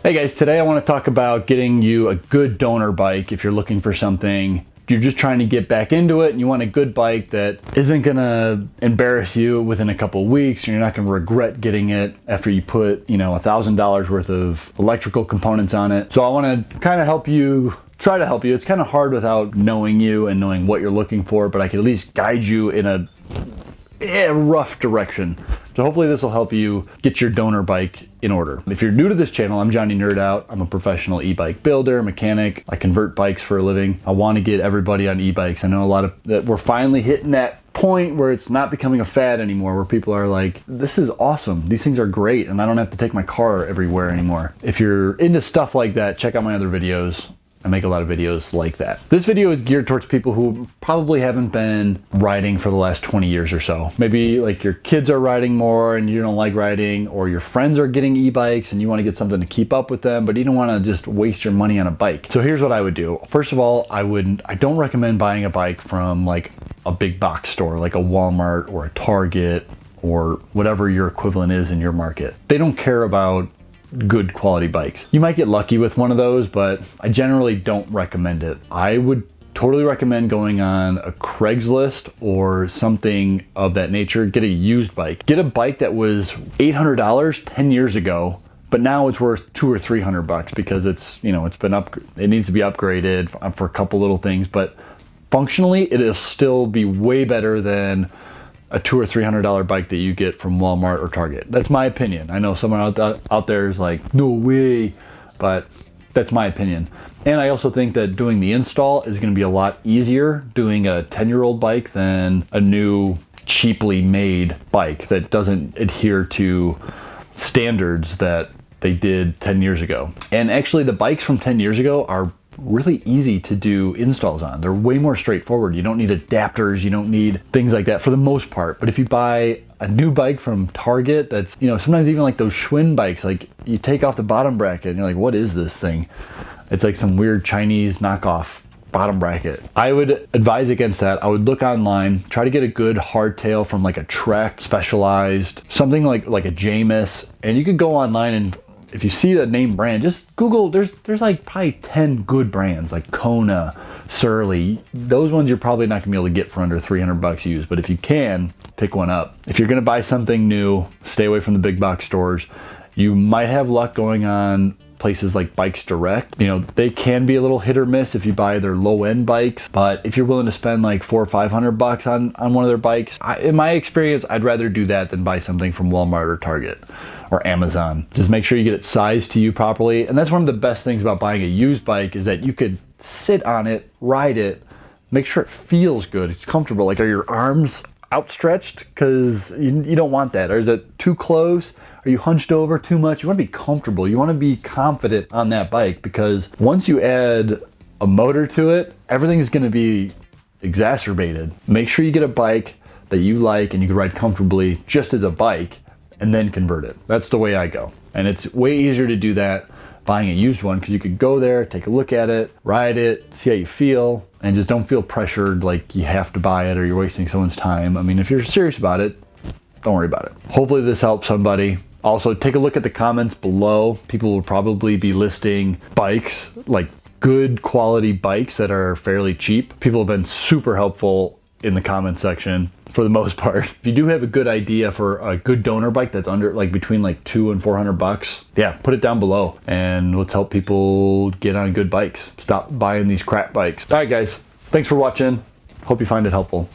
Hey guys, today I want to talk about getting you a good donor bike if you're looking for something. You're just trying to get back into it and you want a good bike that isn't gonna embarrass you within a couple of weeks, and you're not gonna regret getting it after you put, $1,000 worth of electrical components on it. So I want to kind of try to help you. It's kind of hard without knowing you and knowing what you're looking for, but I can at least guide you in a rough direction. So hopefully this will help you get your donor bike in order. If you're new to this channel, I'm Johnny Nerd Out. I'm a professional e-bike builder, mechanic. I convert bikes for a living. I want to get everybody on e-bikes. I know a lot of that we're finally hitting that point where it's not becoming a fad anymore, where people are like, this is awesome. These things are great and I don't have to take my car everywhere anymore. If you're into stuff like that, check out my other videos. I make a lot of videos like that. This video is geared towards people who probably haven't been riding for the last 20 years or so. Maybe like your kids are riding more and you don't like riding, or your friends are getting e-bikes and you want to get something to keep up with them, but you don't want to just waste your money on a bike. So here's what I would do. First of all, I don't recommend buying a bike from like a big box store, like a Walmart or a Target or whatever your equivalent is in your market. They don't care about good quality bikes. You might get lucky with one of those, but I generally don't recommend it. I would totally recommend going on a Craigslist or something of that nature. Get a used bike. Get a bike that was $800 10 years ago, but now it's worth $200 or $300 because it's been it needs to be upgraded for a couple little things, but functionally it'll still be way better than a $200 or $300 bike that you get from Walmart or Target. That's my opinion. I know someone out there is like, no way, but that's my opinion. And I also think that doing the install is going to be a lot easier doing a 10-year-old bike than a new cheaply made bike that doesn't adhere to standards that they did 10 years ago. And actually the bikes from 10 years ago are really easy to do installs on. They're way more straightforward. You don't need adapters, you don't need things like that for the most part. But if you buy a new bike from Target that's, sometimes even like those Schwinn bikes, like you take off the bottom bracket and you're like, what is this thing? It's like some weird Chinese knockoff bottom bracket. I would advise against that. I would look online, try to get a good hardtail from like a Trek Specialized, something like a Jameis, and you could go online and if you see the name brand, just Google, there's like probably 10 good brands like Kona, Surly. Those ones you're probably not gonna be able to get for under $300 used, but if you can, pick one up. If you're gonna buy something new, stay away from the big box stores. You might have luck going on places like Bikes Direct. They can be a little hit or miss if you buy their low end bikes, but if you're willing to spend like $400 or $500 on one of their bikes, in my experience, I'd rather do that than buy something from Walmart or Target or Amazon. Just make sure you get it sized to you properly. And that's one of the best things about buying a used bike is that you could sit on it, ride it, make sure it feels good, it's comfortable. Like, are your arms outstretched? Because you don't want that. Or is it too close? Are you hunched over too much? You want to be comfortable. You want to be confident on that bike, because once you add a motor to it, everything is going to be exacerbated. Make sure you get a bike that you like and you can ride comfortably just as a bike, and then convert it. That's the way I go. And it's way easier to do that buying a used one, because you could go there, take a look at it, ride it, see how you feel, and just don't feel pressured like you have to buy it or you're wasting someone's time. I mean, if you're serious about it, don't worry about it. Hopefully this helps somebody. Also, take a look at the comments below. People will probably be listing bikes, like good quality bikes that are fairly cheap. People have been super helpful in the comment section for the most part. If you do have a good idea for a good donor bike that's under between like $200 and $400, yeah, put it down below and let's help people get on good bikes. Stop buying these crap bikes. All right, guys, thanks for watching. Hope you find it helpful.